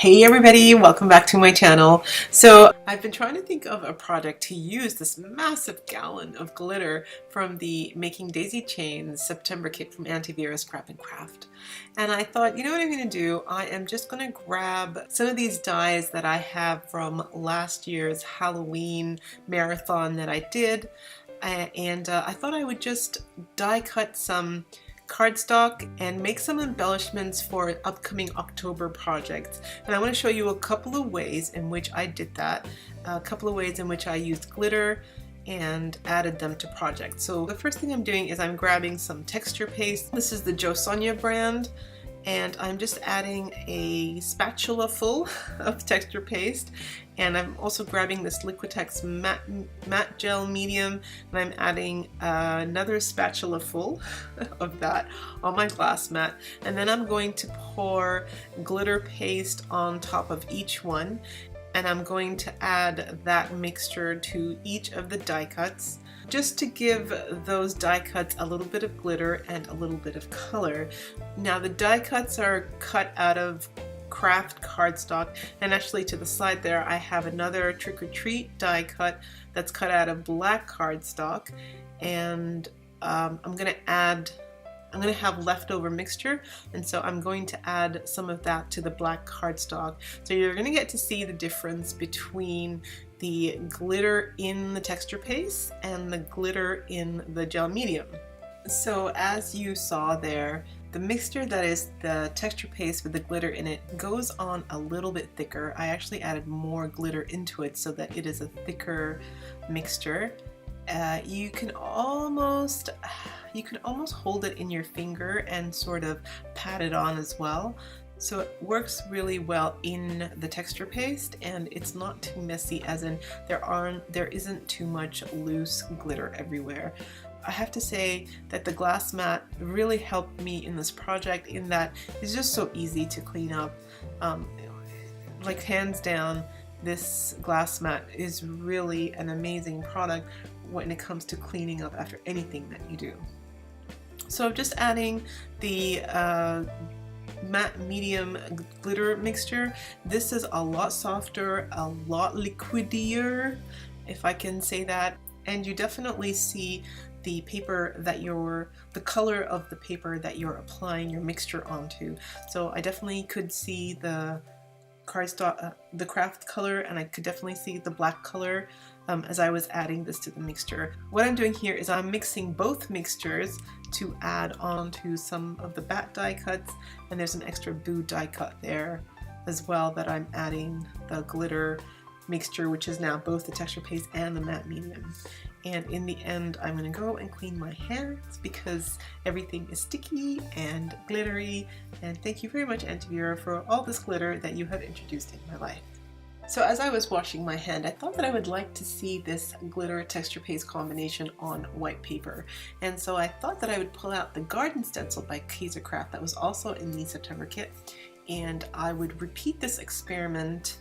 Hey everybody, welcome back to my channel. So I've been trying to think of a project to use this massive gallon of glitter from the Making Daisy Chains September kit from AmiraInOz Scrap and Craft. And I thought, you know what I'm going to do? I am just going to grab some of these dies that I have from last year's Halloween marathon that I did. And I thought I would just die cut some cardstock and make some embellishments for upcoming October projects. And I want to show you a couple of ways in which I did that, a couple of ways in which I used glitter and added them to projects. So the first thing I'm doing is I'm grabbing some texture paste. This is the Jo Sonja brand, and I'm just adding a spatula full of texture paste, and I'm also grabbing this Liquitex matte gel medium, and I'm adding another spatula full of that on my glass mat, and then I'm going to pour glitter paste on top of each one, and I'm going to add that mixture to each of the die cuts, just to give those die cuts a little bit of glitter and a little bit of color. Now the die cuts are cut out of craft cardstock, and actually to the side there I have another Trick or Treat die cut that's cut out of black cardstock, and I'm going to have leftover mixture, and so I'm going to add some of that to the black cardstock. So you're going to get to see the difference between the glitter in the texture paste and the glitter in the gel medium. So as you saw there, the mixture that is the texture paste with the glitter in it goes on a little bit thicker. I actually added more glitter into it so that it is a thicker mixture. You can almost hold it in your finger and sort of pat it on as well. So it works really well in the texture paste, and it's not too messy, as in there isn't too much loose glitter everywhere. I have to say that the glass mat really helped me in this project, in that it's just so easy to clean up. Like hands down, this glass mat is really an amazing product when it comes to cleaning up after anything that you do. So I'm just adding the matte medium glitter mixture. This is a lot softer, a lot liquidier, if I can say that, and you definitely see the paper that the color of the paper that you're applying your mixture onto. So I definitely could see the cardstock, the craft color, and I could definitely see the black color as I was adding this to the mixture. What I'm doing here is I'm mixing both mixtures to add on to some of the bat die cuts, and there's an extra boo die cut there as well that I'm adding the glitter mixture, which is now both the texture paste and the matte medium. And in the end, I'm going to go and clean my hands because everything is sticky and glittery. And thank you very much, Auntie Vera, for all this glitter that you have introduced in my life. So as I was washing my hand, I thought that I would like to see this glitter texture paste combination on white paper. And so I thought that I would pull out the Garden Stencil by Craft that was also in the September kit, and I would repeat this experiment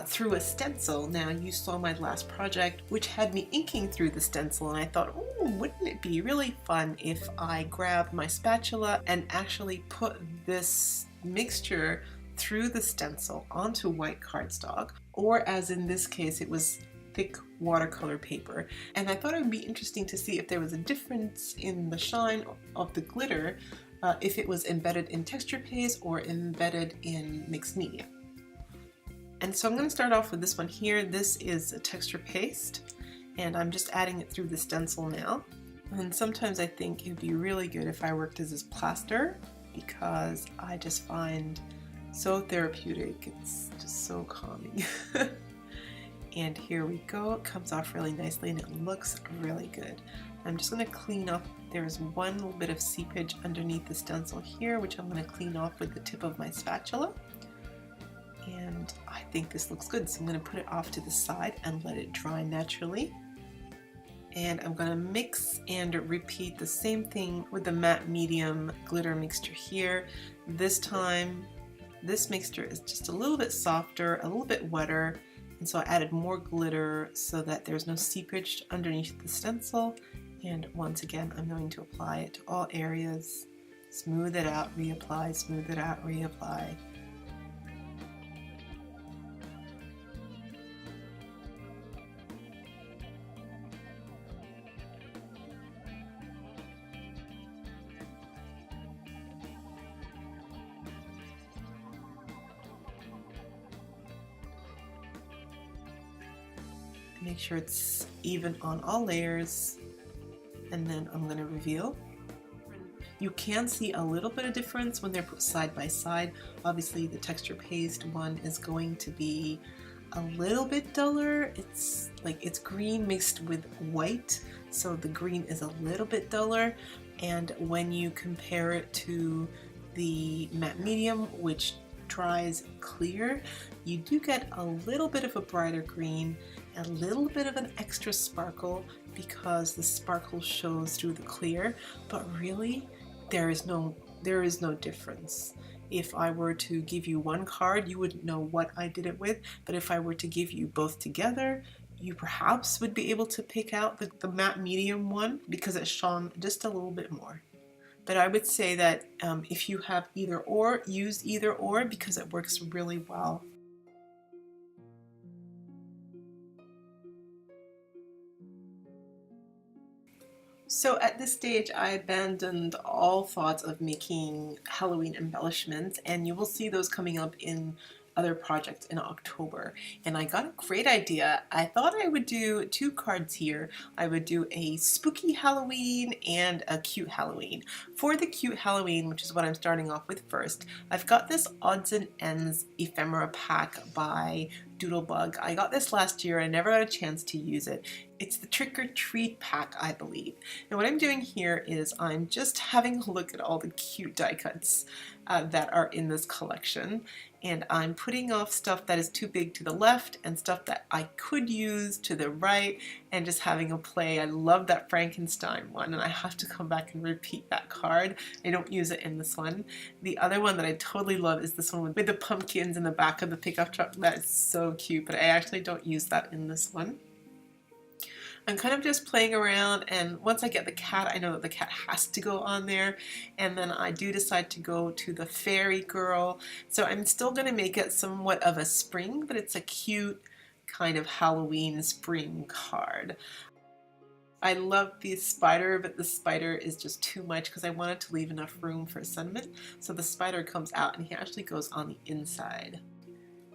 through a stencil. Now, you saw my last project, which had me inking through the stencil, and I thought, oh, wouldn't it be really fun if I grabbed my spatula and actually put this mixture through the stencil onto white cardstock, or as in this case, it was thick watercolor paper. And I thought it would be interesting to see if there was a difference in the shine of the glitter, if it was embedded in texture paste or embedded in mixed media. And so I'm going to start off with this one here. This is a texture paste, and I'm just adding it through the stencil now. And sometimes I think it would be really good if I worked as this plaster, because I just find so therapeutic. It's just so calming. And here we go. It comes off really nicely and it looks really good. I'm just going to clean up. There's one little bit of seepage underneath the stencil here, which I'm going to clean off with the tip of my spatula. And I think this looks good, so I'm going to put it off to the side and let it dry naturally. And I'm going to mix and repeat the same thing with the matte medium glitter mixture here. This time, this mixture is just a little bit softer, a little bit wetter, and so I added more glitter so that there's no seepage underneath the stencil. And once again, I'm going to apply it to all areas, smooth it out, reapply, smooth it out, reapply. Make sure it's even on all layers, and then I'm going to reveal. You can see a little bit of difference when they're put side by side. Obviously the texture paste one is going to be a little bit duller. It's green mixed with white, so the green is a little bit duller, and when you compare it to the matte medium, which dries clear, you do get a little bit of a brighter green, a little bit of an extra sparkle because the sparkle shows through the clear, but really there is no difference. If I were to give you one card, you wouldn't know what I did it with, but if I were to give you both together, you perhaps would be able to pick out the matte medium one because it shone just a little bit more. But I would say that if you have either or, use either or because it works really well. So at this stage, I abandoned all thoughts of making Halloween embellishments, and you will see those coming up in other projects in October. And I got a great idea. I thought I would do two cards here. I would do a spooky Halloween and a cute Halloween. For the cute Halloween, which is what I'm starting off with first, I've got this Odds and Ends ephemera pack by Doodlebug. I got this last year. I never got a chance to use it. It's the Trick or Treat pack, I believe. And what I'm doing here is I'm just having a look at all the cute die cuts that are in this collection. And I'm putting off stuff that is too big to the left and stuff that I could use to the right, and just having a play. I love that Frankenstein one, and I have to come back and repeat that card. I don't use it in this one. The other one that I totally love is this one with the pumpkins in the back of the pickup truck. That is so cute, but I actually don't use that in this one. I'm kind of just playing around, and once I get the cat, I know that the cat has to go on there, and then I do decide to go to the fairy girl. So I'm still going to make it somewhat of a spring, but it's a cute kind of Halloween spring card. I love the spider, but the spider is just too much because I wanted to leave enough room for Sunman. So the spider comes out and he actually goes on the inside.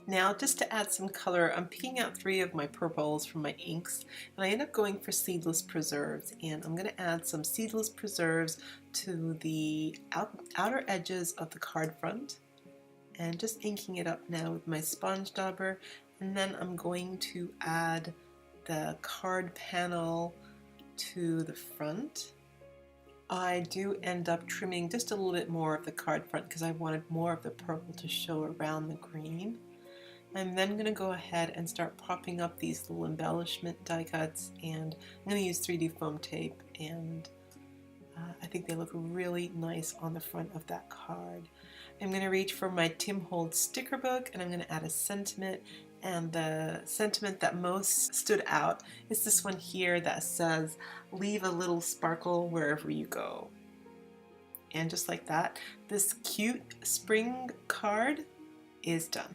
Now, just to add some color, I'm picking out 3 of my purples from my inks, and I end up going for seedless preserves, and I'm going to add some seedless preserves to the outer edges of the card front, and just inking it up now with my sponge dauber, and then I'm going to add the card panel to the front. I do end up trimming just a little bit more of the card front because I wanted more of the purple to show around the green. I'm then going to go ahead and start popping up these little embellishment die cuts, and I'm going to use 3D foam tape, and I think they look really nice on the front of that card. I'm going to reach for my Tim Holtz sticker book, and I'm going to add a sentiment, and the sentiment that most stood out is this one here that says, "Leave a little sparkle wherever you go." And just like that, this cute spring card is done.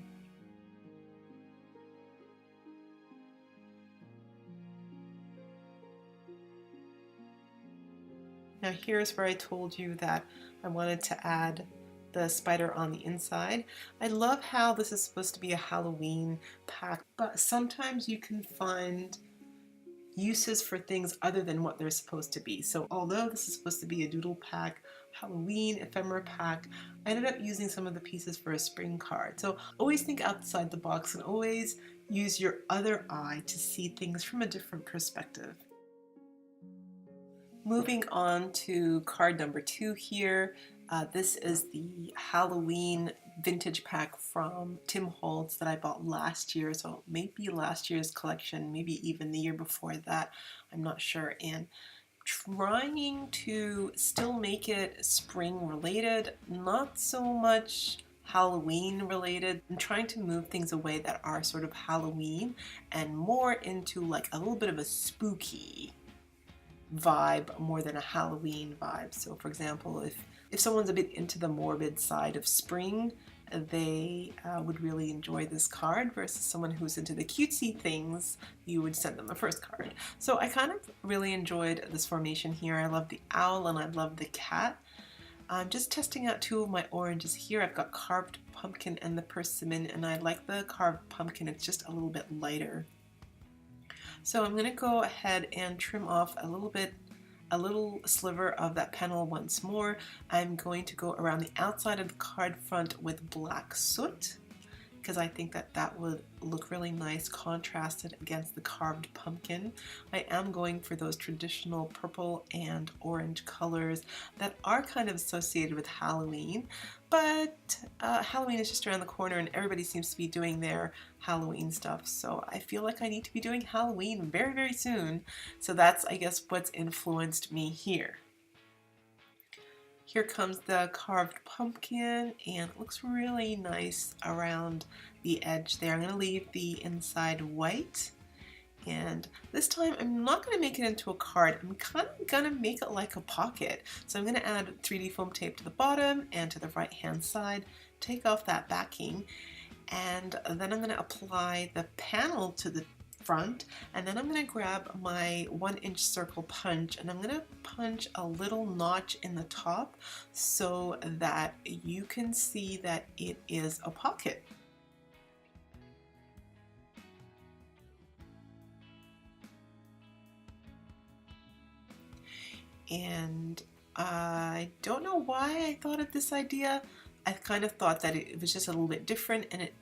Now here's where I told you that I wanted to add the spider on the inside. I love how this is supposed to be a Halloween pack, but sometimes you can find uses for things other than what they're supposed to be. So although this is supposed to be a doodle pack, Halloween ephemera pack, I ended up using some of the pieces for a spring card. So always think outside the box and always use your other eye to see things from a different perspective. Moving on to card number 2 here. This is the Halloween vintage pack from Tim Holtz that I bought last year, so maybe last year's collection, maybe even the year before that, I'm not sure. And trying to still make it spring related, not so much Halloween related. I'm trying to move things away that are sort of Halloween and more into like a little bit of a spooky vibe more than a Halloween vibe. So for example, if someone's a bit into the morbid side of spring, they would really enjoy this card, versus someone who's into the cutesy things, you would send them a first card. So I kind of really enjoyed this formation here. I love the owl and I love the cat. I'm just testing out 2 of my oranges here. I've got carved pumpkin and the persimmon, and I like the carved pumpkin. It's just a little bit lighter. So I'm going to go ahead and trim off a little sliver of that panel once more. I'm going to go around the outside of the card front with black soot, because I think that that would look really nice contrasted against the carved pumpkin. I am going for those traditional purple and orange colors that are kind of associated with Halloween, but Halloween is just around the corner and everybody seems to be doing their Halloween stuff, so I feel like I need to be doing Halloween very, very soon. So that's, I guess, what's influenced me here. Here comes the carved pumpkin, and it looks really nice around the edge there. I'm going to leave the inside white, and this time I'm not going to make it into a card. I'm kind of going to make it like a pocket. So I'm going to add 3D foam tape to the bottom and to the right hand side, take off that backing, and then I'm going to apply the panel to the front, and then I'm going to grab my 1-inch circle punch and I'm going to punch a little notch in the top so that you can see that it is a pocket. And I don't know why I thought of this idea. I kind of thought that it was just a little bit different, and it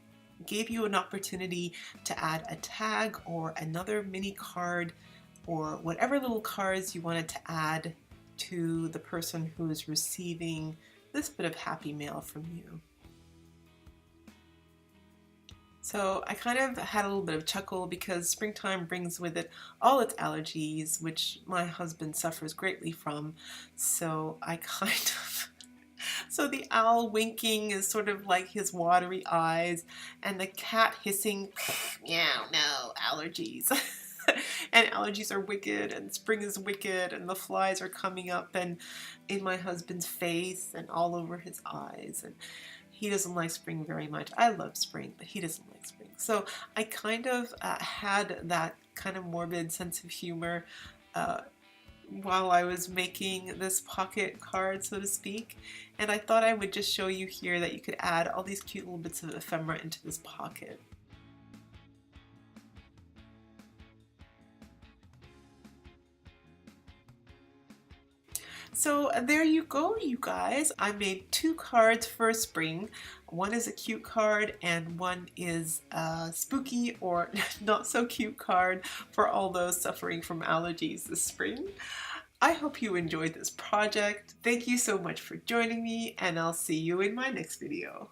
gave you an opportunity to add a tag or another mini card or whatever little cards you wanted to add to the person who is receiving this bit of happy mail from you. So I kind of had a little bit of chuckle because springtime brings with it all its allergies, which my husband suffers greatly from. So I kind of so the owl winking is sort of like his watery eyes, and the cat hissing, meow, no, allergies. And allergies are wicked, and spring is wicked, and the flies are coming up and in my husband's face and all over his eyes. And he doesn't like spring very much. I love spring, but he doesn't like spring. So I kind of had that kind of morbid sense of humor while I was making this pocket card, so to speak, and I thought I would just show you here that you could add all these cute little bits of ephemera into this pocket. So there you go, you guys. I made 2 cards for spring. One is a cute card and one is a spooky or not so cute card for all those suffering from allergies this spring. I hope you enjoyed this project. Thank you so much for joining me, and I'll see you in my next video.